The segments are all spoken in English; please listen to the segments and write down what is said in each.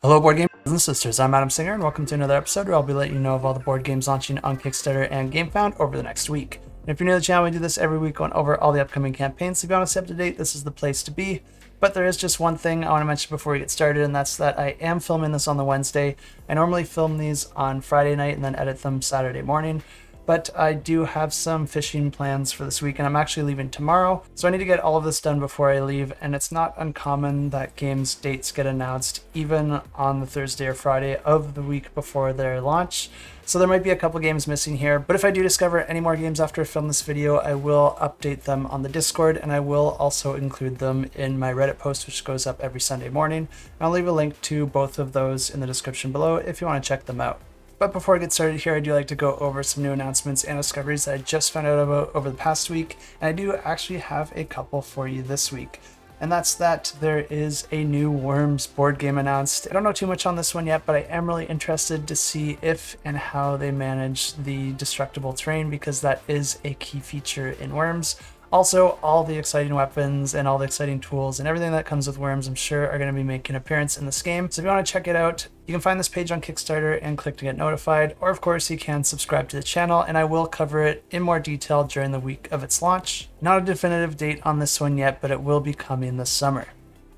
Hello board game brothers and sisters, I'm Adam Singer and welcome to another episode where I'll be letting you know of all the board games launching on Kickstarter and GameFound over the next week. And if you're new to the channel, we do this every week going over all the upcoming campaigns, so if you want to stay up to date, this is the place to be. But there is just one thing I want to mention before we get started, and that's that I am filming this on the Wednesday. I normally film these on Friday night and then edit them Saturday morning. But I do have some fishing plans for this week, and I'm actually leaving tomorrow. So I need to get all of this done before I leave, and it's not uncommon that games dates get announced even on the Thursday or Friday of the week before their launch. So there might be a couple games missing here, but if I do discover any more games after I film this video, I will update them on the Discord, and I will also include them in my Reddit post, which goes up every Sunday morning. And I'll leave a link to both of those in the description below if you want to check them out. But before I get started here, I do like to go over some new announcements and discoveries that I just found out about over the past week, and I do actually have a couple for you this week. And that's that there is a new Worms board game announced. I don't know too much on this one yet, but I am really interested to see if and how they manage the destructible terrain, because that is a key feature in Worms. Also, all the exciting weapons and all the exciting tools and everything that comes with Worms, I'm sure, are going to be making an appearance in this game. So if you want to check it out, you can find this page on Kickstarter and click to get notified. Or of course, you can subscribe to the channel, and I will cover it in more detail during the week of its launch. Not a definitive date on this one yet, but it will be coming this summer.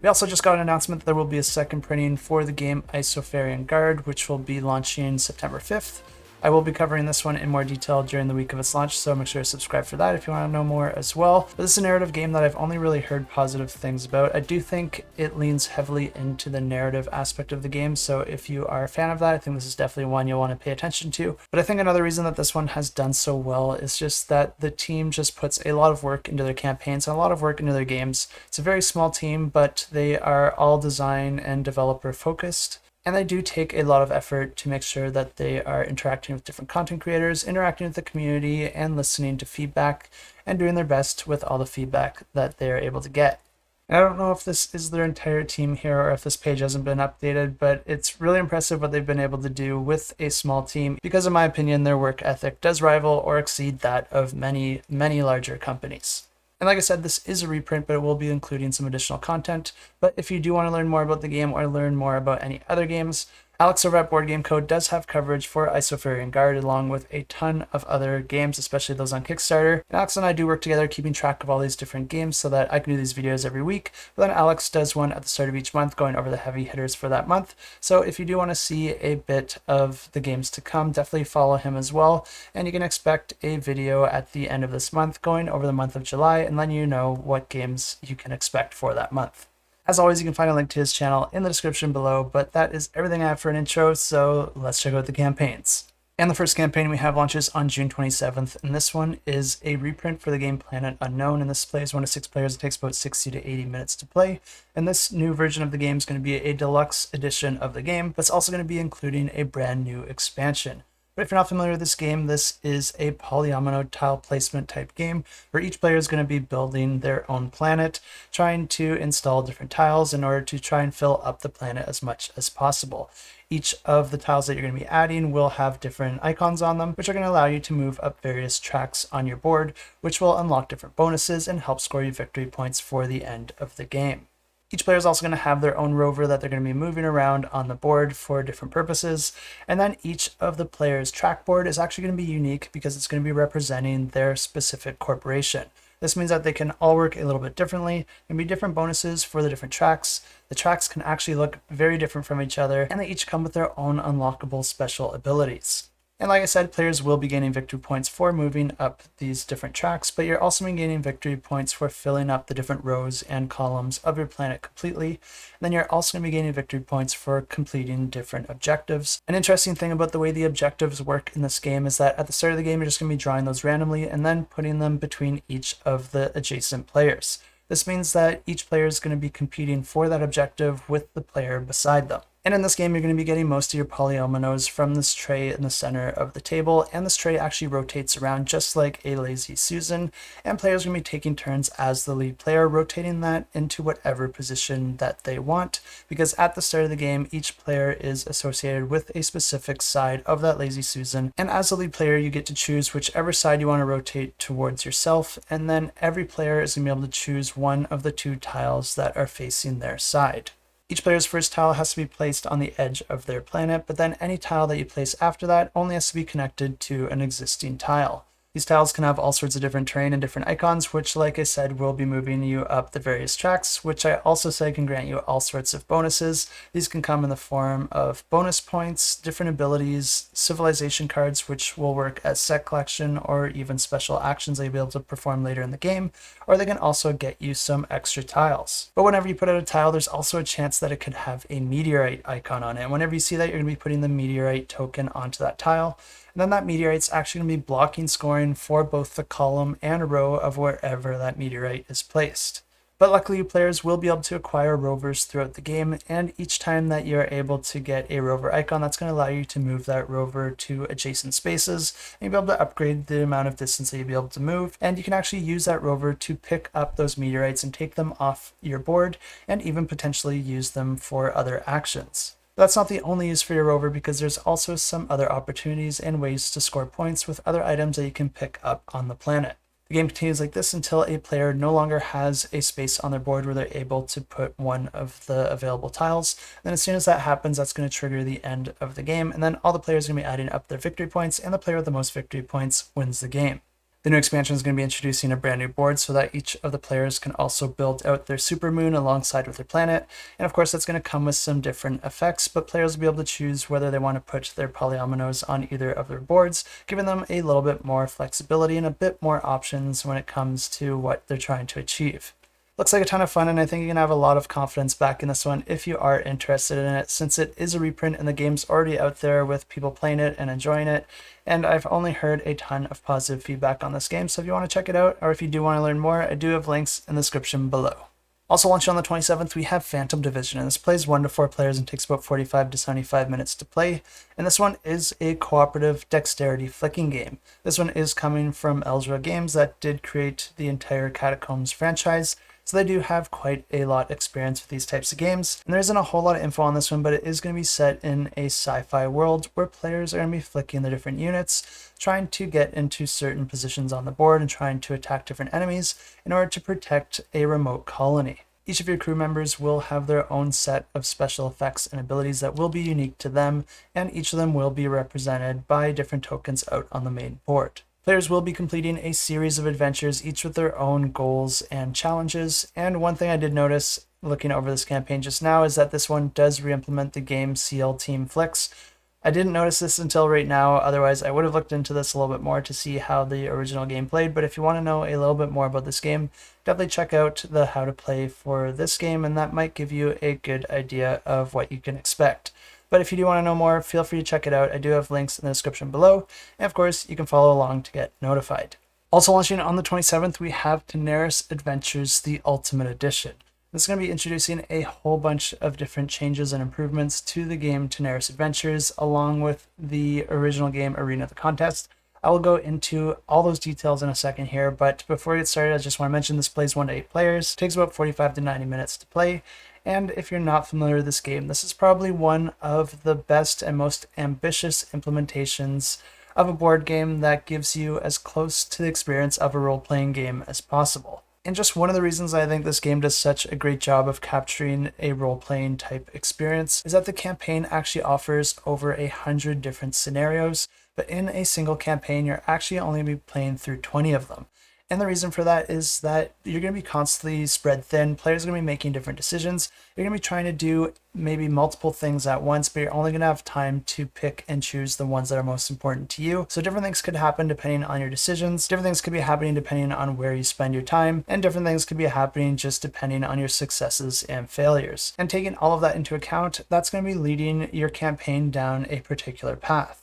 We also just got an announcement that there will be a second printing for the game Isofarian Guard, which will be launching September 5th. I will be covering this one in more detail during the week of its launch, so make sure to subscribe for that if you want to know more as well. But this is a narrative game that I've only really heard positive things about. I do think it leans heavily into the narrative aspect of the game, so if you are a fan of that, I think this is definitely one you'll want to pay attention to. But I think another reason that this one has done so well is just that the team just puts a lot of work into their campaigns and a lot of work into their games. It's a very small team, but they are all design and developer focused. And they do take a lot of effort to make sure that they are interacting with different content creators, interacting with the community, and listening to feedback, and doing their best with all the feedback that they are able to get. And I don't know if this is their entire team here or if this page hasn't been updated, but it's really impressive what they've been able to do with a small team, because in my opinion, their work ethic does rival or exceed that of many, many larger companies. And like I said, this is a reprint, but it will be including some additional content. But if you do want to learn more about the game or learn more about any other games, Alex over at Board Game Code does have coverage for Isofarian Guard, along with a ton of other games, especially those on Kickstarter. And Alex and I do work together keeping track of all these different games so that I can do these videos every week. But then Alex does one at the start of each month going over the heavy hitters for that month. So if you do want to see a bit of the games to come, definitely follow him as well. And you can expect a video at the end of this month going over the month of July and letting you know what games you can expect for that month. As always, you can find a link to his channel in the description below, but that is everything I have for an intro, so let's check out the campaigns. And the first campaign we have launches on June 27th, and this one is a reprint for the game Planet Unknown, and this plays 1 to 6 players. It takes about 60 to 80 minutes to play, and this new version of the game is going to be a deluxe edition of the game, but it's also going to be including a brand new expansion. But if you're not familiar with this game, this is a polyomino tile placement type game where each player is going to be building their own planet, trying to install different tiles in order to try and fill up the planet as much as possible. Each of the tiles that you're going to be adding will have different icons on them, which are going to allow you to move up various tracks on your board, which will unlock different bonuses and help score you victory points for the end of the game. Each player is also going to have their own rover that they're going to be moving around on the board for different purposes. And then each of the players' trackboard is actually going to be unique because it's going to be representing their specific corporation. This means that they can all work a little bit differently. There can be different bonuses for the different tracks. The tracks can actually look very different from each other, and they each come with their own unlockable special abilities. And like I said, players will be gaining victory points for moving up these different tracks, but you're also gaining victory points for filling up the different rows and columns of your planet completely. And then you're also going to be gaining victory points for completing different objectives. An interesting thing about the way the objectives work in this game is that at the start of the game, you're just going to be drawing those randomly and then putting them between each of the adjacent players. This means that each player is going to be competing for that objective with the player beside them. And in this game, you're going to be getting most of your polyominoes from this tray in the center of the table, and this tray actually rotates around just like a Lazy Susan, and players are going to be taking turns as the lead player, rotating that into whatever position that they want, because at the start of the game, each player is associated with a specific side of that Lazy Susan, and as the lead player, you get to choose whichever side you want to rotate towards yourself, and then every player is going to be able to choose one of the two tiles that are facing their side. Each player's first tile has to be placed on the edge of their planet, but then any tile that you place after that only has to be connected to an existing tile. These tiles can have all sorts of different terrain and different icons, which, like I said, will be moving you up the various tracks, which I also said can grant you all sorts of bonuses. These can come in the form of bonus points, different abilities, civilization cards, which will work as set collection, or even special actions that you'll be able to perform later in the game, or they can also get you some extra tiles. But whenever you put out a tile, there's also a chance that it could have a meteorite icon on it. And whenever you see that, you're going to be putting the meteorite token onto that tile. And then that meteorite's actually going to be blocking scoring for both the column and row of wherever that meteorite is placed. But luckily, players will be able to acquire rovers throughout the game, and each time that you're able to get a rover icon, that's going to allow you to move that rover to adjacent spaces, and you'll be able to upgrade the amount of distance that you'll be able to move, and you can actually use that rover to pick up those meteorites and take them off your board, and even potentially use them for other actions. That's not the only use for your rover, because there's also some other opportunities and ways to score points with other items that you can pick up on the planet. The game continues like this until a player no longer has a space on their board where they're able to put one of the available tiles. Then as soon as that happens, that's going to trigger the end of the game, and then all the players are going to be adding up their victory points, and the player with the most victory points wins the game. The new expansion is going to be introducing a brand new board so that each of the players can also build out their supermoon alongside with their planet. And of course, that's going to come with some different effects, but players will be able to choose whether they want to put their polyominoes on either of their boards, giving them a little bit more flexibility and a bit more options when it comes to what they're trying to achieve. Looks like a ton of fun, and I think you can have a lot of confidence back in this one if you are interested in it, since it is a reprint and the game's already out there with people playing it and enjoying it, and I've only heard a ton of positive feedback on this game, so if you want to check it out, or if you do want to learn more, I do have links in the description below. Also launching on the 27th, we have Phantom Division, and this plays 1 to 4 players and takes about 45 to 75 minutes to play, and this one is a cooperative dexterity flicking game. This one is coming from Elzra Games that did create the entire Catacombs franchise, so they do have quite a lot of experience with these types of games. And there isn't a whole lot of info on this one, but it is going to be set in a sci-fi world where players are going to be flicking the different units, trying to get into certain positions on the board and trying to attack different enemies in order to protect a remote colony. Each of your crew members will have their own set of special effects and abilities that will be unique to them, and each of them will be represented by different tokens out on the main board. Players will be completing a series of adventures, each with their own goals and challenges, and one thing I did notice looking over this campaign just now is that this one does re-implement the game CL Team Flicks. I didn't notice this until right now, otherwise I would have looked into this a little bit more to see how the original game played, but if you want to know a little bit more about this game, definitely check out the how to play for this game, and that might give you a good idea of what you can expect. But if you do want to know more, feel free to check it out. I do have links in the description below, and of course, you can follow along to get notified. Also launching on the 27th, we have Tanares Adventures, the Ultimate Edition. This is going to be introducing a whole bunch of different changes and improvements to the game Tanares Adventures, along with the original game Arena of the Contest. I will go into all those details in a second here, but before we get started, I just want to mention this plays 1 to 8 players. It takes about 45 to 90 minutes to play, and if you're not familiar with this game, this is probably one of the best and most ambitious implementations of a board game that gives you as close to the experience of a role-playing game as possible. And just one of the reasons I think this game does such a great job of capturing a role-playing type experience is that the campaign actually offers over 100 different scenarios, but in a single campaign, you're actually only going to be playing through 20 of them. And the reason for that is that you're going to be constantly spread thin. Players are going to be making different decisions. You're going to be trying to do maybe multiple things at once, but you're only going to have time to pick and choose the ones that are most important to you. So different things could happen depending on your decisions. Different things could be happening depending on where you spend your time. And different things could be happening just depending on your successes and failures. And taking all of that into account, that's going to be leading your campaign down a particular path.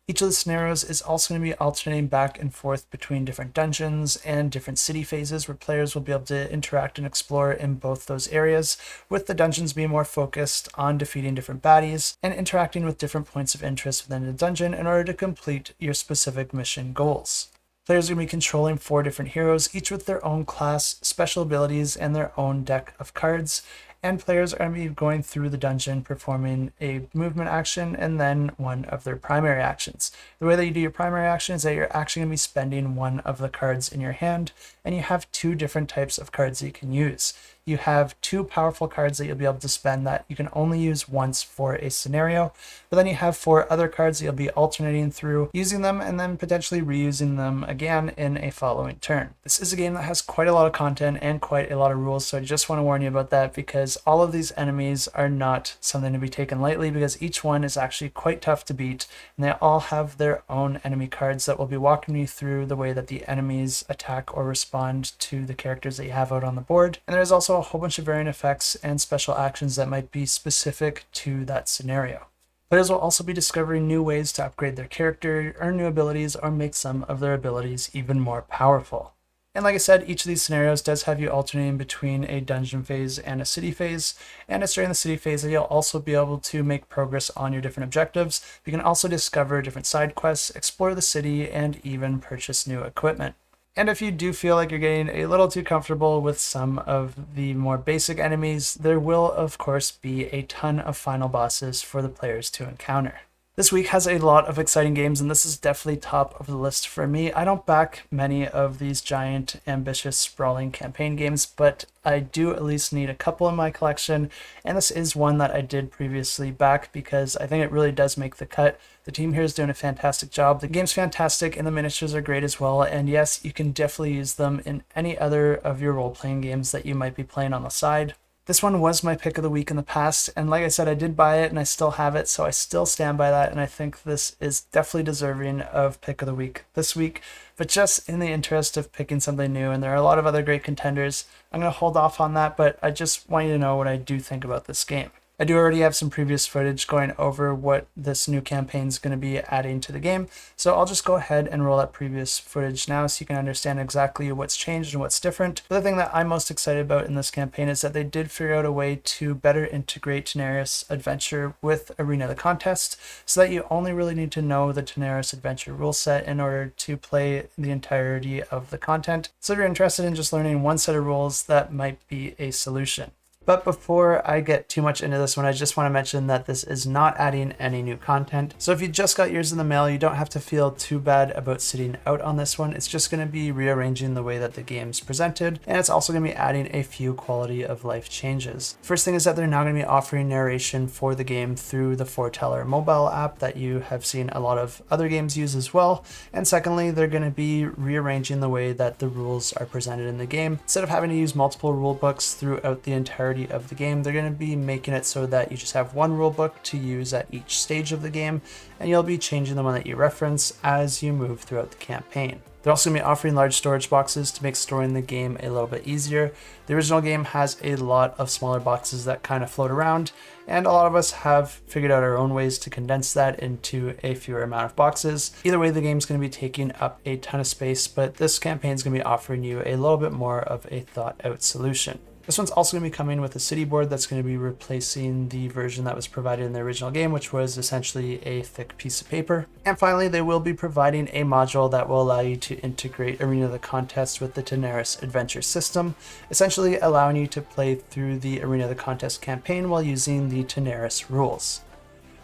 Each of the scenarios is also going to be alternating back and forth between different dungeons and different city phases where players will be able to interact and explore in both those areas, with the dungeons being more focused on defeating different baddies and interacting with different points of interest within the dungeon in order to complete your specific mission goals. Players are going to be controlling 4 different heroes, each with their own class, special abilities, and their own deck of cards. And players are going to be going through the dungeon, performing a movement action and then one of their primary actions. The way that you do your primary action is that you're actually going to be spending one of the cards in your hand, and you have 2 different types of cards that you can use. you have 2 powerful cards that you'll be able to spend that you can only use once for a scenario, but then you have 4 other cards that you'll be alternating through, using them and then potentially reusing them again in a following turn. This is a game that has quite a lot of content and quite a lot of rules, so I just want to warn you about that, because all of these enemies are not something to be taken lightly, because each one is actually quite tough to beat, and they all have their own enemy cards that will be walking you through the way that the enemies attack or respond to the characters that you have out on the board. And there's also a whole bunch of varying effects and special actions that might be specific to that scenario. Players will also be discovering new ways to upgrade their character, earn new abilities, or make some of their abilities even more powerful. And like I said, each of these scenarios does have you alternating between a dungeon phase and a city phase, and it's during the city phase that you'll also be able to make progress on your different objectives. You can also discover different side quests, explore the city, and even purchase new equipment. And if you do feel like you're getting a little too comfortable with some of the more basic enemies, there will of course be a ton of final bosses for the players to encounter. This week has a lot of exciting games, and this is definitely top of the list for me. I don't back many of these giant, ambitious, sprawling campaign games, but I do at least need a couple in my collection, and this is one that I did previously back because I think it really does make the cut. The team here is doing a fantastic job. The game's fantastic, and the miniatures are great as well, and yes, you can definitely use them in any other of your role-playing games that you might be playing on the side. This one was my pick of the week in the past, and like I said, I did buy it and I still have it, so I still stand by that, and I think this is definitely deserving of pick of the week this week. But just in the interest of picking something new, and there are a lot of other great contenders, I'm going to hold off on that, but I just want you to know what I do think about this game. I do already have some previous footage going over what this new campaign is going to be adding to the game, so I'll just go ahead and roll that previous footage now so you can understand exactly what's changed and what's different. But the thing that I'm most excited about in this campaign is that they did figure out a way to better integrate Tanares Adventure with Arena the Contest, so that you only really need to know the Tanares Adventure rule set in order to play the entirety of the content. So if you're interested in just learning one set of rules, that might be a solution. But before I get too much into this one, I just want to mention that this is not adding any new content. So if you just got yours in the mail, you don't have to feel too bad about sitting out on this one. It's just going to be rearranging the way that the game's presented, and it's also going to be adding a few quality of life changes. First thing is that they're now going to be offering narration for the game through the Foreteller mobile app that you have seen a lot of other games use as well. And secondly, they're going to be rearranging the way that the rules are presented in the game. Instead of having to use multiple rule books throughout the entirety of the game, they're going to be making it so that you just have one rule book to use at each stage of the game, and you'll be changing the one that you reference as you move throughout the campaign. They're also going to be offering large storage boxes to make storing the game a little bit easier. The original game has a lot of smaller boxes that kind of float around, and a lot of us have figured out our own ways to condense that into a fewer amount of boxes. Either way, the game's going to be taking up a ton of space, but this campaign is going to be offering you a little bit more of a thought out solution. This one's also going to be coming with a city board that's going to be replacing the version that was provided in the original game, which was essentially a thick piece of paper. And finally, they will be providing a module that will allow you to integrate Arena of the Contest with the Tanares Adventure system, essentially allowing you to play through the Arena of the Contest campaign while using the Tanares rules.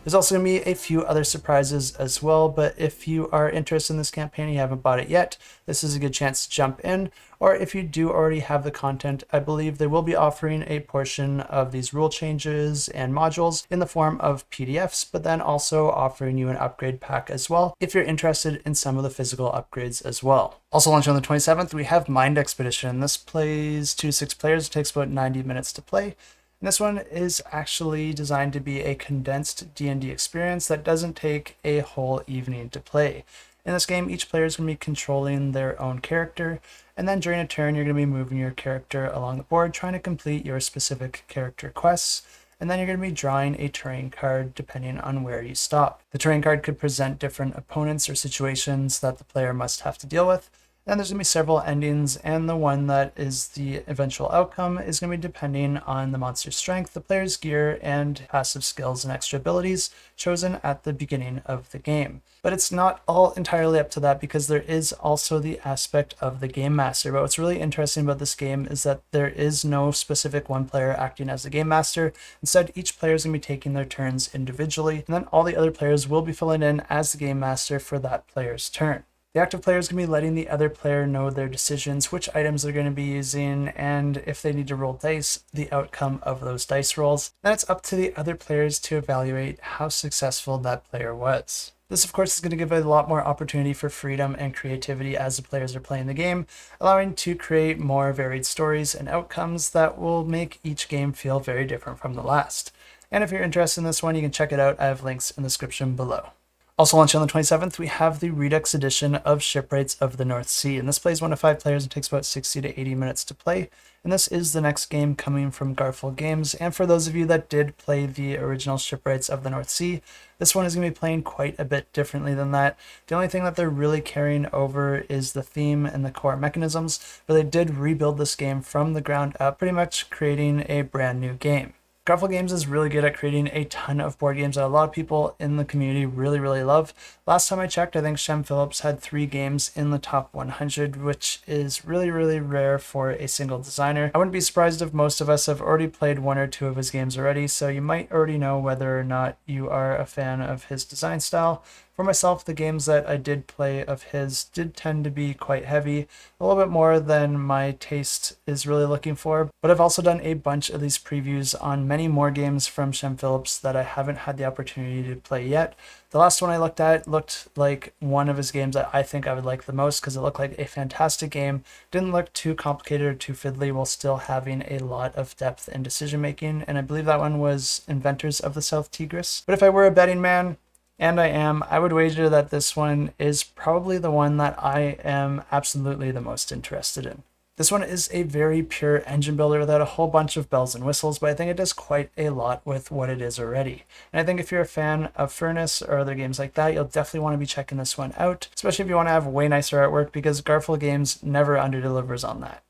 There's also going to be a few other surprises as well, but if you are interested in this campaign and you haven't bought it yet, this is a good chance to jump in. Or if you do already have the content, I believe they will be offering a portion of these rule changes and modules in the form of PDFs, but then also offering you an upgrade pack as well if you're interested in some of the physical upgrades as well. Also launching on the 27th, we have Mind Expedition. This plays 2 to 6 players. It takes about 90 minutes to play. And this one is actually designed to be a condensed D&D experience that doesn't take a whole evening to play. In this game, each player is going to be controlling their own character, and then during a turn, you're going to be moving your character along the board, trying to complete your specific character quests, and then you're going to be drawing a terrain card depending on where you stop. The terrain card could present different opponents or situations that the player must have to deal with. Then there's going to be several endings, and the one that is the eventual outcome is going to be depending on the monster's strength, the player's gear, and passive skills and extra abilities chosen at the beginning of the game. But it's not all entirely up to that, because there is also the aspect of the game master. But what's really interesting about this game is that there is no specific one player acting as the game master. Instead, each player is going to be taking their turns individually, and then all the other players will be filling in as the game master for that player's turn. The active player is going to be letting the other player know their decisions, which items they're going to be using, and if they need to roll dice, the outcome of those dice rolls. Then it's up to the other players to evaluate how successful that player was. This, of course, is going to give a lot more opportunity for freedom and creativity as the players are playing the game, allowing to create more varied stories and outcomes that will make each game feel very different from the last. And if you're interested in this one, you can check it out. I have links in the description below. Also launching on the 27th, we have the Redux edition of Shipwrights of the North Sea, and this plays 1 to 5 players and takes about 60 to 80 minutes to play. And this is the next game coming from Boardgames. And for those of you that did play the original Shipwrights of the North Sea, this one is going to be playing quite a bit differently than that. The only thing that they're really carrying over is the theme and the core mechanisms, but they did rebuild this game from the ground up, pretty much creating a brand new game. Boardgames is really good at creating a ton of board games that a lot of people in the community really love. Last time I checked, I think Shem Phillips had 3 games in the top 100, which is really rare for a single designer. I wouldn't be surprised if most of us have already played 1 or 2 of his games already, so you might already know whether or not you are a fan of his design style. For myself, the games that I did play of his did tend to be quite heavy, a little bit more than my taste is really looking for, but I've also done a bunch of these previews on many more games from Shem Phillips that I haven't had the opportunity to play yet. The last one I looked at looked like one of his games that I think I would like the most because it looked like a fantastic game, didn't look too complicated or too fiddly while still having a lot of depth and decision making, and I believe that one was Inventors of the South Tigris. But if I were a betting man, and I am, I would wager that this one is probably the one that I am absolutely the most interested in. This one is a very pure engine builder without a whole bunch of bells and whistles, but I think it does quite a lot with what it is already. And I think if you're a fan of Furnace or other games like that, you'll definitely want to be checking this one out, especially if you want to have way nicer artwork, because Boardgames never underdelivers on that.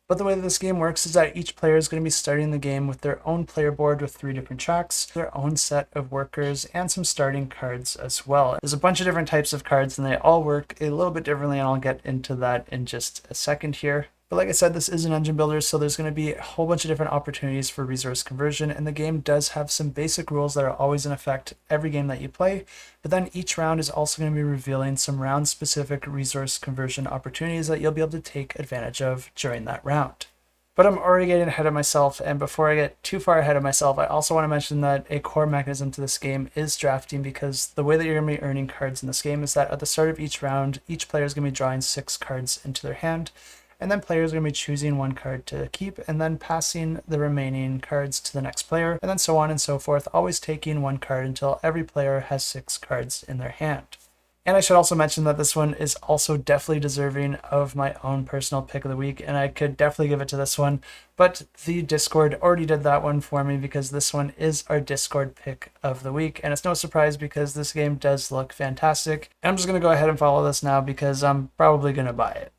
But the way that this game works is that each player is going to be starting the game with their own player board with 3 different tracks, their own set of workers, and some starting cards as well. There's a bunch of different types of cards, and they all work a little bit differently, and I'll get into that in just a second here. But like I said, this is an engine builder, so there's going to be a whole bunch of different opportunities for resource conversion, and the game does have some basic rules that are always in effect every game that you play, but then each round is also going to be revealing some round-specific resource conversion opportunities that you'll be able to take advantage of during that round. But I'm already getting ahead of myself, and before I get too far ahead of myself, I also want to mention that a core mechanism to this game is drafting, because the way that you're going to be earning cards in this game is that at the start of each round, each player is going to be drawing 6 cards into their hand, and then players are going to be choosing 1 card to keep and then passing the remaining cards to the next player, and then so on and so forth, always taking 1 card until every player has 6 cards in their hand. And I should also mention that this one is also definitely deserving of my own personal pick of the week, and I could definitely give it to this one, but the Discord already did that one for me because this one is our Discord pick of the week, and it's no surprise because this game does look fantastic. And I'm just going to go ahead and follow this now because I'm probably going to buy it.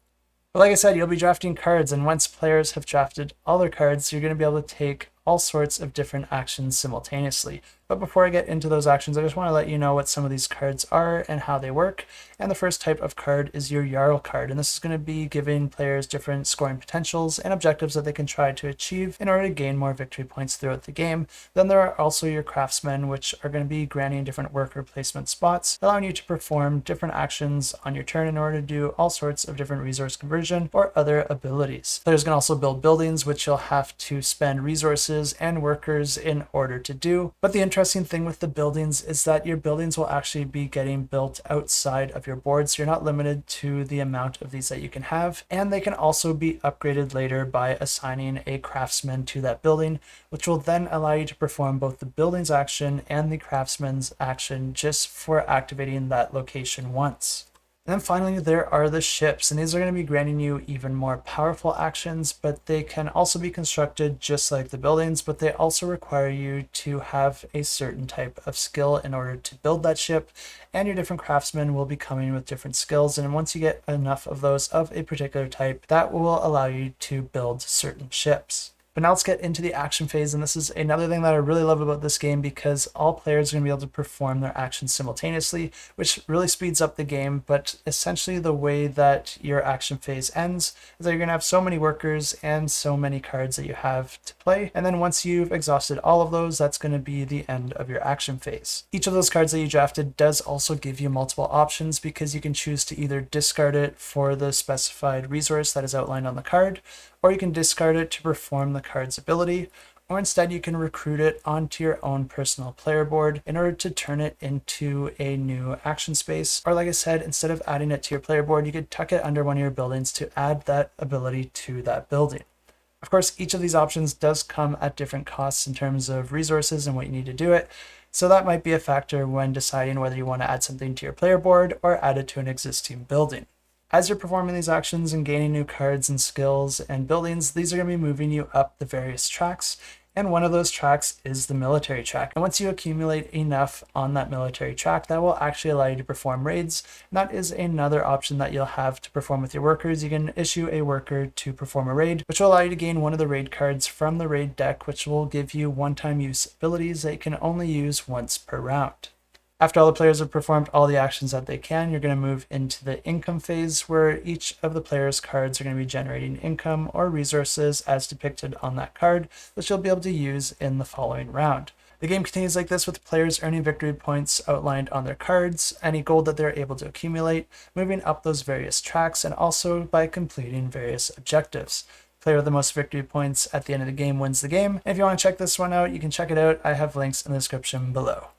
But like I said, you'll be drafting cards, and once players have drafted all their cards, you're going to be able to take all sorts of different actions simultaneously. But before I get into those actions, I just want to let you know what some of these cards are and how they work. And the first type of card is your Jarl card, and this is going to be giving players different scoring potentials and objectives that they can try to achieve in order to gain more victory points throughout the game. Then there are also your craftsmen, which are going to be granting different worker placement spots, allowing you to perform different actions on your turn in order to do all sorts of different resource conversion or other abilities. Players can also build buildings, which you'll have to spend resources and workers in order to do. But the interesting thing with the buildings is that your buildings will actually be getting built outside of your board, so you're not limited to the amount of these that you can have, and they can also be upgraded later by assigning a craftsman to that building, which will then allow you to perform both the buildings action and the craftsman's action just for activating that location once. And then finally, there are the ships, and these are going to be granting you even more powerful actions, but they can also be constructed just like the buildings, but they also require you to have a certain type of skill in order to build that ship, and your different craftsmen will be coming with different skills, and once you get enough of those of a particular type, that will allow you to build certain ships. But now let's get into the action phase, and this is another thing that I really love about this game because all players are going to be able to perform their actions simultaneously, which really speeds up the game. But essentially the way that your action phase ends is that you're going to have so many workers and so many cards that you have to play, and then once you've exhausted all of those, that's going to be the end of your action phase. Each of those cards that you drafted does also give you multiple options because you can choose to either discard it for the specified resource that is outlined on the card, or you can discard it to perform the card's ability, or instead you can recruit it onto your own personal player board in order to turn it into a new action space. Or like I said, instead of adding it to your player board, you could tuck it under one of your buildings to add that ability to that building. Of course, each of these options does come at different costs in terms of resources and what you need to do it, so that might be a factor when deciding whether you want to add something to your player board or add it to an existing building. As you're performing these actions and gaining new cards and skills and buildings, these are going to be moving you up the various tracks, and one of those tracks is the military track. And once you accumulate enough on that military track, that will actually allow you to perform raids. And that is another option that you'll have to perform with your workers. You can issue a worker to perform a raid, which will allow you to gain one of the raid cards from the raid deck, which will give you one-time use abilities that you can only use once per round. After all the players have performed all the actions that they can, you're going to move into the income phase where each of the players' cards are going to be generating income or resources as depicted on that card, which you'll be able to use in the following round. The game continues like this with players earning victory points outlined on their cards, any gold that they're able to accumulate, moving up those various tracks, and also by completing various objectives. Player with the most victory points at the end of the game wins the game. And if you want to check this one out, you can check it out. I have links in the description below.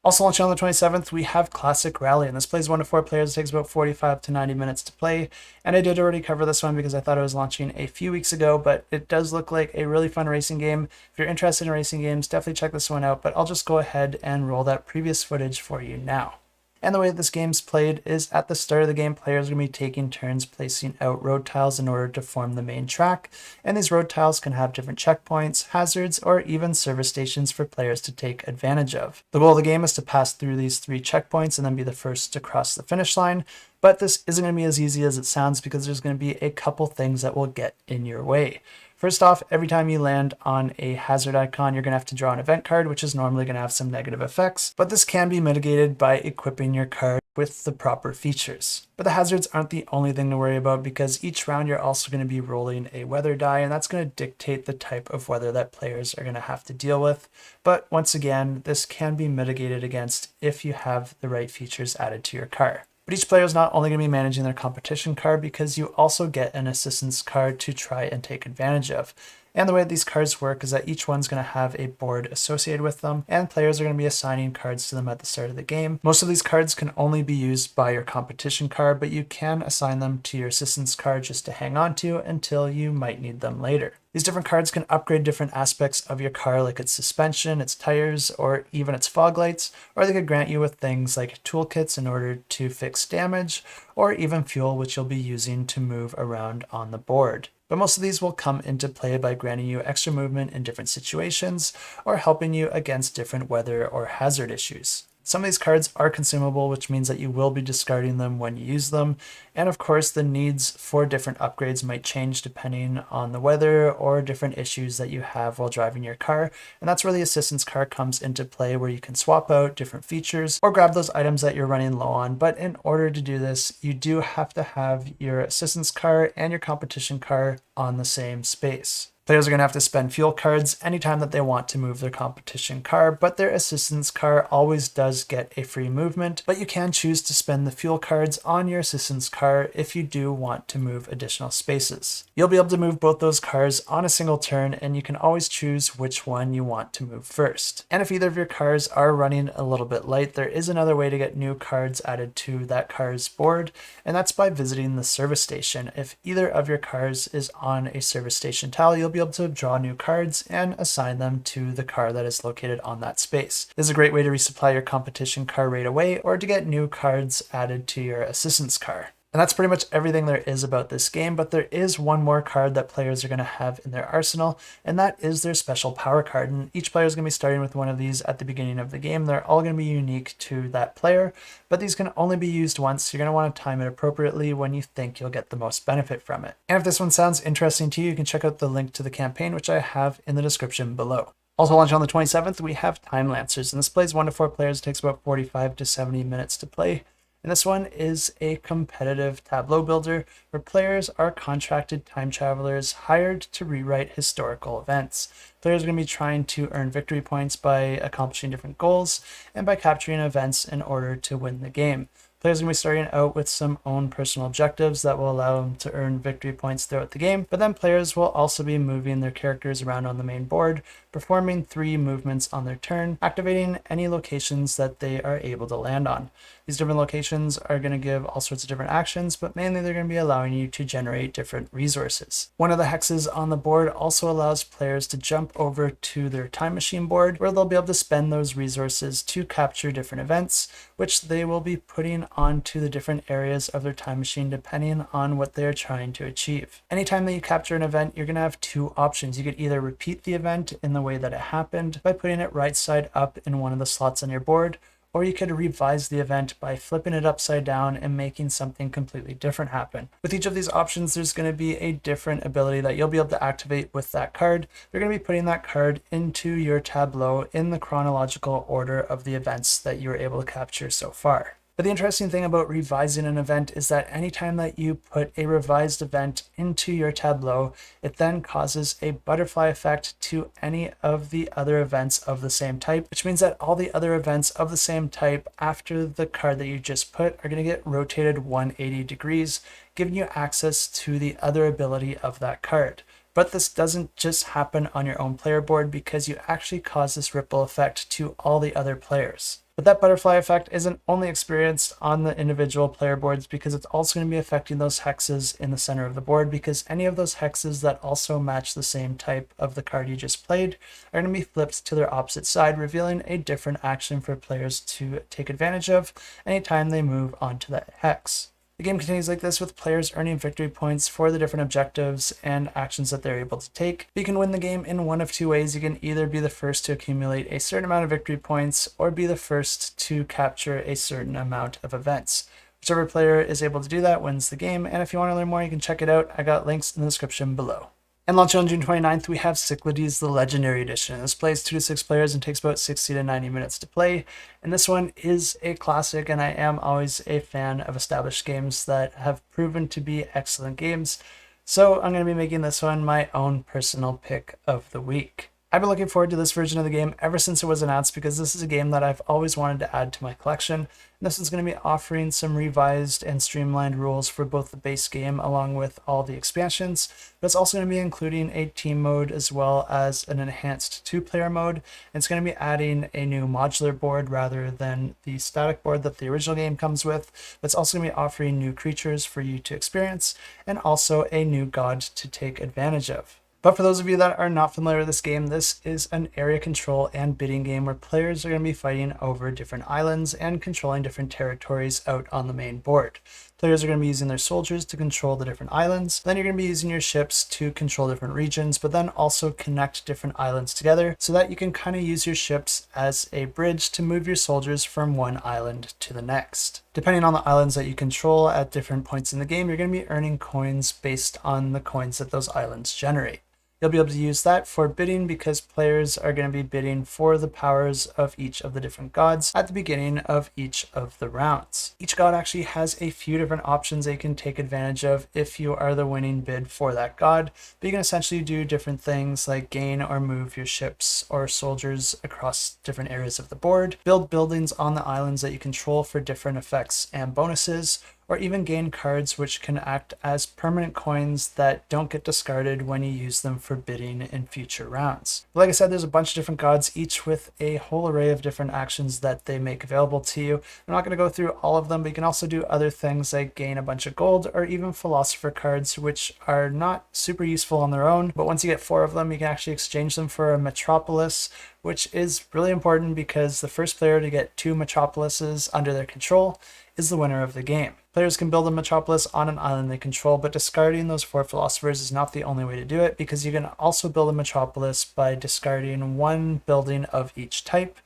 Also launching on the 27th, we have Classic Rally, and this plays 1 to 4 players. It takes about 45 to 90 minutes to play, and I did already cover this one because I thought it was launching a few weeks ago, but it does look like a really fun racing game. If you're interested in racing games, definitely check this one out, but I'll just go ahead and roll that previous footage for you now. And the way this game's played is at the start of the game, players are going to be taking turns placing out road tiles in order to form the main track. And these road tiles can have different checkpoints, hazards, or even service stations for players to take advantage of. The goal of the game is to pass through these 3 checkpoints and then be the first to cross the finish line. But this isn't going to be as easy as it sounds because there's going to be a couple things that will get in your way. First off, every time you land on a hazard icon, you're going to have to draw an event card, which is normally going to have some negative effects, but this can be mitigated by equipping your card with the proper features. But the hazards aren't the only thing to worry about because each round you're also going to be rolling a weather die, and that's going to dictate the type of weather that players are going to have to deal with. But once again, this can be mitigated against if you have the right features added to your car. But each player is not only going to be managing their competition card because you also get an assistance card to try and take advantage of. And the way these cards work is that each one's going to have a board associated with them, and players are going to be assigning cards to them at the start of the game. Most of these cards can only be used by your competition card, but you can assign them to your assistance card just to hang on to until you might need them later. These different cards can upgrade different aspects of your car, like its suspension, its tires, or even its fog lights, or they could grant you with things like toolkits in order to fix damage, or even fuel, which you'll be using to move around on the board. But most of these will come into play by granting you extra movement in different situations, or helping you against different weather or hazard issues. Some of these cards are consumable, which means that you will be discarding them when you use them. And of course, the needs for different upgrades might change depending on the weather or different issues that you have while driving your car. And that's where the assistance car comes into play, where you can swap out different features or grab those items that you're running low on. But in order to do this, you do have to have your assistance car and your competition car on the same space. Players are going to have to spend fuel cards anytime that they want to move their competition car, but their assistance car always does get a free movement, but you can choose to spend the fuel cards on your assistance car if you do want to move additional spaces. You'll be able to move both those cars on a single turn, and you can always choose which one you want to move first. And if either of your cars are running a little bit light, there is another way to get new cards added to that car's board, and that's by visiting the service station. If either of your cars is on a service station tile, you'll be able to draw new cards and assign them to the car that is located on that space. This is a great way to resupply your competition car right away, or to get new cards added to your assistance car. And that's pretty much everything there is about this game, but there is one more card that players are going to have in their arsenal, and that is their special power card. And each player is going to be starting with one of these at the beginning of the game. They're all going to be unique to that player, but these can only be used once, so you're going to want to time it appropriately when you think you'll get the most benefit from it. And if this one sounds interesting to you, you can check out the link to the campaign, which I have in the description below. Also launching on the 27th, we have Timelancers, and this plays 1 to 4 players. It takes about 45 to 70 minutes to play. And this one is a competitive tableau builder where players are contracted time travelers hired to rewrite historical events. Players are going to be trying to earn victory points by accomplishing different goals and by capturing events in order to win the game. Players are going to be starting out with some own personal objectives that will allow them to earn victory points throughout the game, but then players will also be moving their characters around on the main board, performing 3 movements on their turn, activating any locations that they are able to land on. These different locations are going to give all sorts of different actions, but mainly they're going to be allowing you to generate different resources. One of the hexes on the board also allows players to jump over to their time machine board, where they'll be able to spend those resources to capture different events, which they will be putting onto the different areas of their time machine depending on what they're trying to achieve. Anytime that you capture an event, you're going to have 2 options. You could either repeat the event in the way that it happened by putting it right side up in one of the slots on your board, or you could revise the event by flipping it upside down and making something completely different happen. With each of these options, there's going to be a different ability that you'll be able to activate with that card. You're going to be putting that card into your tableau in the chronological order of the events that you were able to capture so far. But the interesting thing about revising an event is that anytime that you put a revised event into your tableau, it then causes a butterfly effect to any of the other events of the same type, which means that all the other events of the same type after the card that you just put are going to get rotated 180 degrees, giving you access to the other ability of that card. But this doesn't just happen on your own player board because you actually cause this ripple effect to all the other players. But that butterfly effect isn't only experienced on the individual player boards, because it's also going to be affecting those hexes in the center of the board, because any of those hexes that also match the same type of the card you just played are going to be flipped to their opposite side, revealing a different action for players to take advantage of anytime they move onto that hex. The game continues like this, with players earning victory points for the different objectives and actions that they're able to take. You can win the game in one of 2 ways. You can either be the first to accumulate a certain amount of victory points, or be the first to capture a certain amount of events. Whichever player is able to do that wins the game, and if you want to learn more, you can check it out. I got links in the description below. And launching on June 29th, we have Cyclades, the Legendary Edition. This plays 2 to 6 players and takes about 60 to 90 minutes to play. And this one is a classic, and I am always a fan of established games that have proven to be excellent games. So I'm going to be making this one my own personal pick of the week. I've been looking forward to this version of the game ever since it was announced, because this is a game that I've always wanted to add to my collection. And this is going to be offering some revised and streamlined rules for both the base game along with all the expansions, but it's also going to be including a team mode as well as an enhanced 2-player mode. And it's going to be adding a new modular board rather than the static board that the original game comes with. But it's also going to be offering new creatures for you to experience, and also a new god to take advantage of. But for those of you that are not familiar with this game, this is an area control and bidding game where players are going to be fighting over different islands and controlling different territories out on the main board. Players are going to be using their soldiers to control the different islands. Then you're going to be using your ships to control different regions, but then also connect different islands together so that you can kind of use your ships as a bridge to move your soldiers from one island to the next. Depending on the islands that you control at different points in the game, you're going to be earning coins based on the coins that those islands generate. You'll be able to use that for bidding, because players are going to be bidding for the powers of each of the different gods at the beginning of each of the rounds. Each god actually has a few different options they can take advantage of if you are the winning bid for that god, but you can essentially do different things like gain or move your ships or soldiers across different areas of the board, build buildings on the islands that you control for different effects and bonuses, or even gain cards which can act as permanent coins that don't get discarded when you use them for bidding in future rounds. But like I said, there's a bunch of different gods, each with a whole array of different actions that they make available to you. I'm not going to go through all of them, but you can also do other things like gain a bunch of gold, or even philosopher cards, which are not super useful on their own, but once you get 4 of them, you can actually exchange them for a metropolis, which is really important because the first player to get 2 metropolises under their control is the winner of the game. Players can build a metropolis on an island they control, but discarding those 4 philosophers is not the only way to do it, because you can also build a metropolis by discarding 1 building of each type,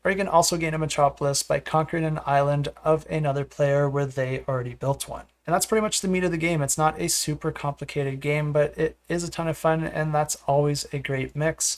or you can also gain a metropolis by conquering an island of another player where they already built one. And that's pretty much the meat of the game. It's not a super complicated game, but it is a ton of fun, and that's always a great mix.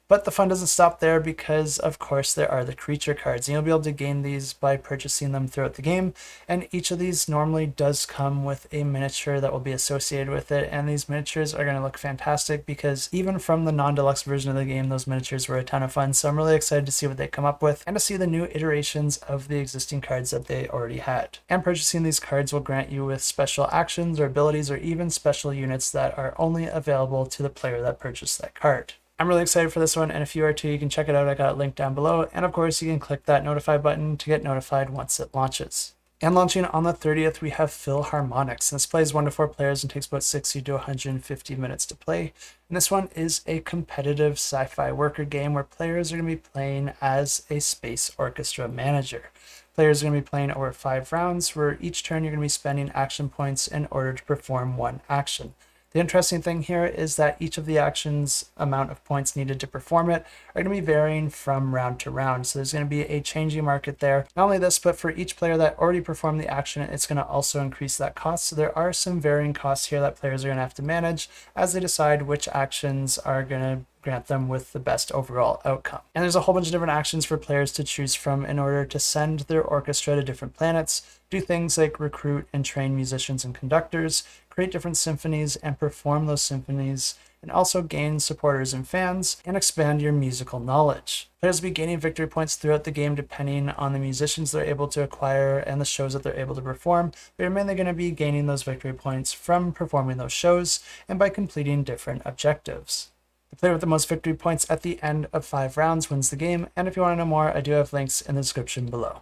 But the fun doesn't stop there, because of course there are the creature cards, and you'll be able to gain these by purchasing them throughout the game, and each of these normally does come with a miniature that will be associated with it, and these miniatures are going to look fantastic because even from the non-deluxe version of the game, those miniatures were a ton of fun. So I'm really excited to see what they come up with and to see the new iterations of the existing cards that they already had. And purchasing these cards will grant you with special actions or abilities or even special units that are only available to the player that purchased that card. I'm really excited for this one, and if you are too, you can check it out. I got it linked down below, and of course you can click that notify button to get notified once it launches. And launching on the 30th, we have Philharmonix. This plays 1 to 4 players and takes about 60 to 150 minutes to play. And this one is a competitive sci-fi worker game where players are going to be playing as a space orchestra manager. Players are going to be playing over 5 rounds, where each turn you're going to be spending action points in order to perform 1 action. The interesting thing here is that each of the actions' amount of points needed to perform it are going to be varying from round to round. So there's going to be a changing market there. Not only this, but for each player that already performed the action, it's going to also increase that cost. So there are some varying costs here that players are going to have to manage as they decide which actions are going to grant them with the best overall outcome. And there's a whole bunch of different actions for players to choose from in order to send their orchestra to different planets, do things like recruit and train musicians and conductors, create different symphonies and perform those symphonies, and also gain supporters and fans, and expand your musical knowledge. Players will be gaining victory points throughout the game depending on the musicians they're able to acquire and the shows that they're able to perform, but you're mainly going to be gaining those victory points from performing those shows and by completing different objectives. The player with the most victory points at the end of 5 rounds wins the game, and if you want to know more, I do have links in the description below.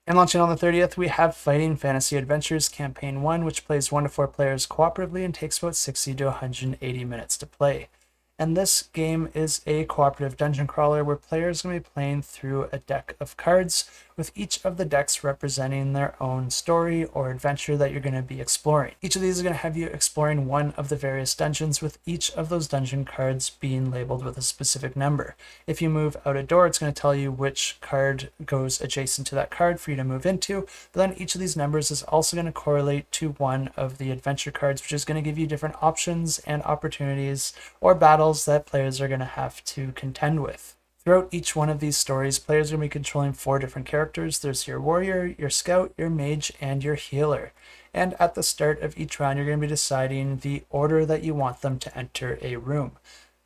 And launching on the 30th, we have Fighting Fantasy Adventures Campaign 1, which plays 1 to 4 players cooperatively and takes about 60 to 180 minutes to play. And this game is a cooperative dungeon crawler where players are going to be playing through a deck of cards, with each of the decks representing their own story or adventure that you're going to be exploring. Each of these is going to have you exploring one of the various dungeons, with each of those dungeon cards being labeled with a specific number. If you move out a door, it's going to tell you which card goes adjacent to that card for you to move into, but then each of these numbers is also going to correlate to one of the adventure cards, which is going to give you different options and opportunities or battles that players are going to have to contend with. Throughout each one of these stories, players are going to be controlling 4 different characters. There's your warrior, your scout, your mage, and your healer. And at the start of each round, you're going to be deciding the order that you want them to enter a room.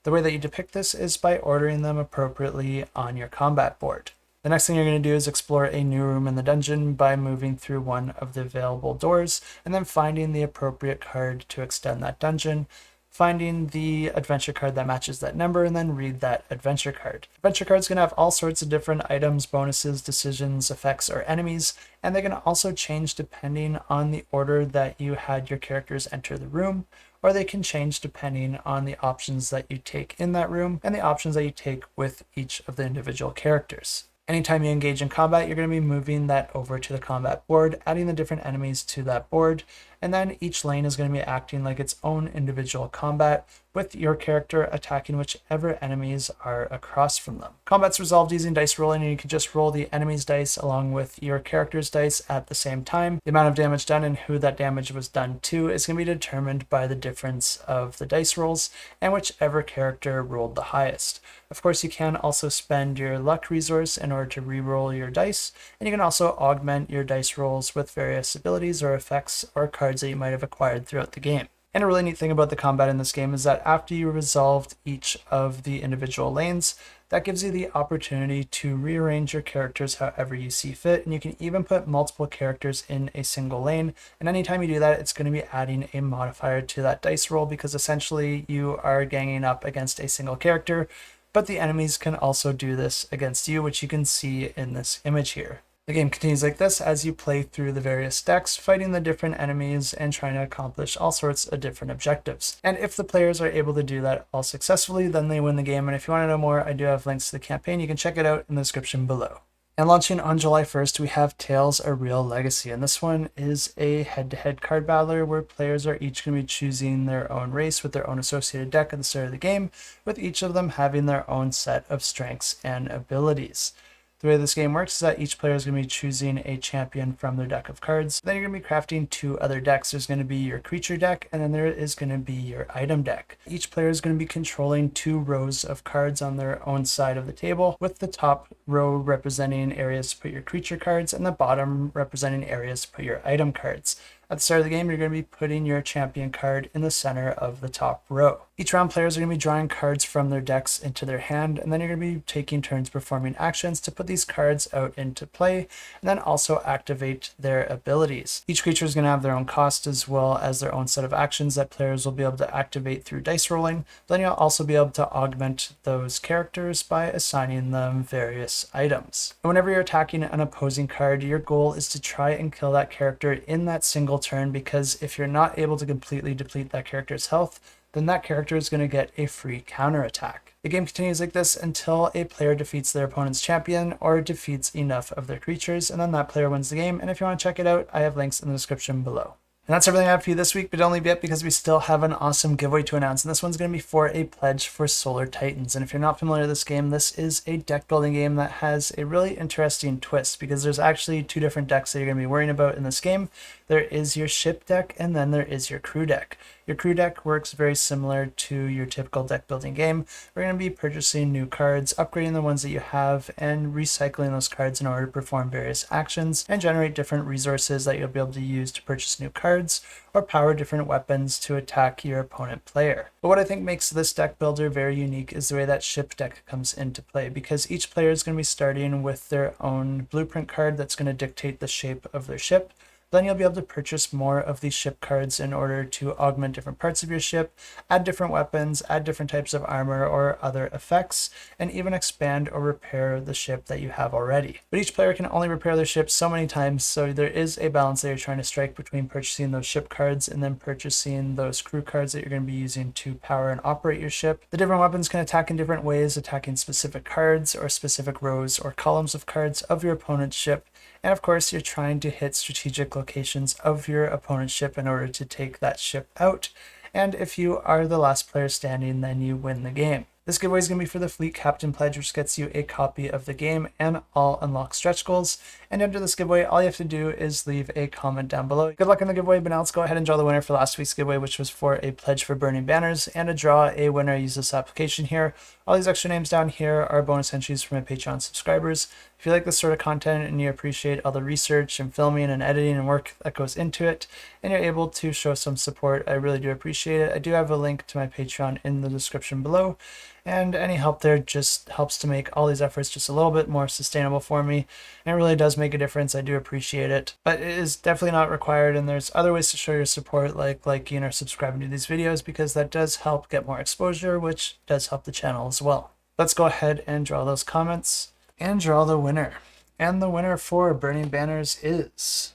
The way that you depict this is by ordering them appropriately on your combat board. The next thing you're going to do is explore a new room in the dungeon by moving through one of the available doors and then finding the appropriate card to extend that dungeon, finding the adventure card that matches that number, and then read that adventure card. Adventure cards can have all sorts of different items, bonuses, decisions, effects, or enemies, and they can also change depending on the order that you had your characters enter the room, or they can change depending on the options that you take in that room and the options that you take with each of the individual characters. Anytime you engage in combat, you're going to be moving that over to the combat board, adding the different enemies to that board, and then each lane is going to be acting like its own individual combat, with your character attacking whichever enemies are across from them. Combat's resolved using dice rolling, and you can just roll the enemy's dice along with your character's dice at the same time. The amount of damage done and who that damage was done to is going to be determined by the difference of the dice rolls and whichever character rolled the highest. Of course, you can also spend your luck resource in order to re-roll your dice, and you can also augment your dice rolls with various abilities or effects or cards that you might have acquired throughout the game. And a really neat thing about the combat in this game is that after you resolved each of the individual lanes, that gives you the opportunity to rearrange your characters however you see fit, and you can even put multiple characters in a single lane, and anytime you do that, it's going to be adding a modifier to that dice roll, because essentially you are ganging up against a single character, but the enemies can also do this against you, which you can see in this image here. The game continues like this as you play through the various decks, fighting the different enemies and trying to accomplish all sorts of different objectives. And if the players are able to do that all successfully, then they win the game. And if you want to know more, I do have links to the campaign. You can check it out in the description below. And launching on July 1st, we have Tales: A Real Legacy. And this one is a head-to-head card battler where players are each going to be choosing their own race with their own associated deck at the start of the game, with each of them having their own set of strengths and abilities. The way this game works is that each player is going to be choosing a champion from their deck of cards. Then you're going to be crafting two other decks. There's going to be your creature deck, and then there is going to be your item deck. Each player is going to be controlling two rows of cards on their own side of the table, with the top row representing areas to put your creature cards and the bottom representing areas to put your item cards. At the start of the game, you're going to be putting your champion card in the center of the top row. Each round, players are going to be drawing cards from their decks into their hand, and then you're going to be taking turns performing actions to put these cards out into play, and then also activate their abilities. Each creature is going to have their own cost as well as their own set of actions that players will be able to activate through dice rolling. Then you'll also be able to augment those characters by assigning them various items. And whenever you're attacking an opposing card, your goal is to try and kill that character in that single turn, because if you're not able to completely deplete that character's health, then that character is going to get a free counterattack. The game continues like this until a player defeats their opponent's champion or defeats enough of their creatures, and then that player wins the game. And if you want to check it out, I have links in the description below. And that's everything I have for you this week, but don't leave yet because we still have an awesome giveaway to announce, and this one's going to be for a pledge for Solar Titans. And if you're not familiar with this game, this is a deck building game that has a really interesting twist, because there's actually two different decks that you're going to be worrying about in this game. There is your ship deck, and then there is your crew deck. Your crew deck works very similar to your typical deck building game. We're going to be purchasing new cards, upgrading the ones that you have, and recycling those cards in order to perform various actions and generate different resources that you'll be able to use to purchase new cards or power different weapons to attack your opponent player. But what I think makes this deck builder very unique is the way that ship deck comes into play, because each player is going to be starting with their own blueprint card that's going to dictate the shape of their ship. Then you'll be able to purchase more of these ship cards in order to augment different parts of your ship, add different weapons, add different types of armor or other effects, and even expand or repair the ship that you have already. But each player can only repair their ship so many times, so there is a balance that you're trying to strike between purchasing those ship cards and then purchasing those crew cards that you're going to be using to power and operate your ship. The different weapons can attack in different ways, attacking specific cards or specific rows or columns of cards of your opponent's ship. And of course, you're trying to hit strategic locations of your opponent's ship in order to take that ship out. And if you are the last player standing, then you win the game. This giveaway is going to be for the Fleet Captain Pledge, which gets you a copy of the game and all unlocked stretch goals. And to enter this giveaway, all you have to do is leave a comment down below. Good luck in the giveaway, but now let's go ahead and draw the winner for last week's giveaway, which was for a pledge for Burning Banners. And to draw a winner, use this application here. All these extra names down here are bonus entries for my Patreon subscribers. If you like this sort of content and you appreciate all the research and filming and editing and work that goes into it, and you're able to show some support, I really do appreciate it. I do have a link to my Patreon in the description below, and any help there just helps to make all these efforts just a little bit more sustainable for me, and it really does make a difference. I do appreciate it, but it is definitely not required, and there's other ways to show your support, like liking or subscribing to these videos, because that does help get more exposure, which does help the channel as well. Let's go ahead and draw those comments and draw the winner. And the winner for Burning Banners is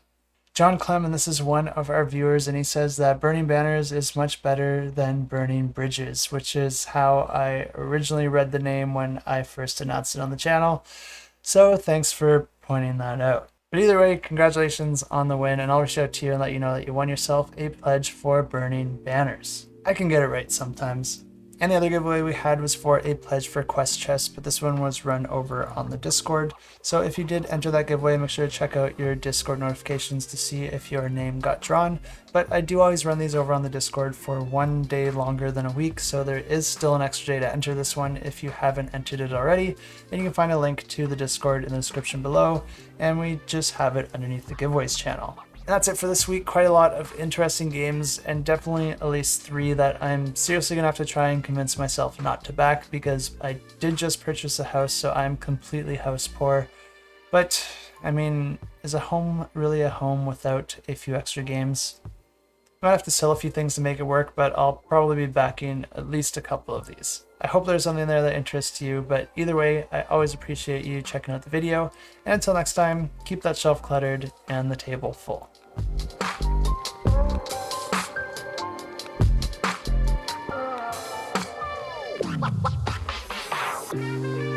John Clem, and this is one of our viewers, and he says that Burning Banners is much better than Burning Bridges, which is how I originally read the name when I first announced it on the channel. So thanks for pointing that out. But either way, congratulations on the win, and I'll reach out to you and let you know that you won yourself a pledge for Burning Banners. I can get it right sometimes. And the other giveaway we had was for a pledge for Quest Chest, but this one was run over on the Discord. So if you did enter that giveaway, make sure to check out your Discord notifications to see if your name got drawn. But I do always run these over on the Discord for 1 day longer than a week, so there is still an extra day to enter this one if you haven't entered it already. And you can find a link to the Discord in the description below, and we just have it underneath the giveaways channel. That's it for this week. Quite a lot of interesting games, and definitely at least 3 that I'm seriously gonna have to try and convince myself not to back, because I did just purchase a house, so I'm completely house poor. But I mean, is a home really a home without a few extra games? Might have to sell a few things to make it work, but I'll probably be backing at least a couple of these. I hope there's something there that interests you, but either way, I always appreciate you checking out the video, and until next time, keep that shelf cluttered and the table full. What?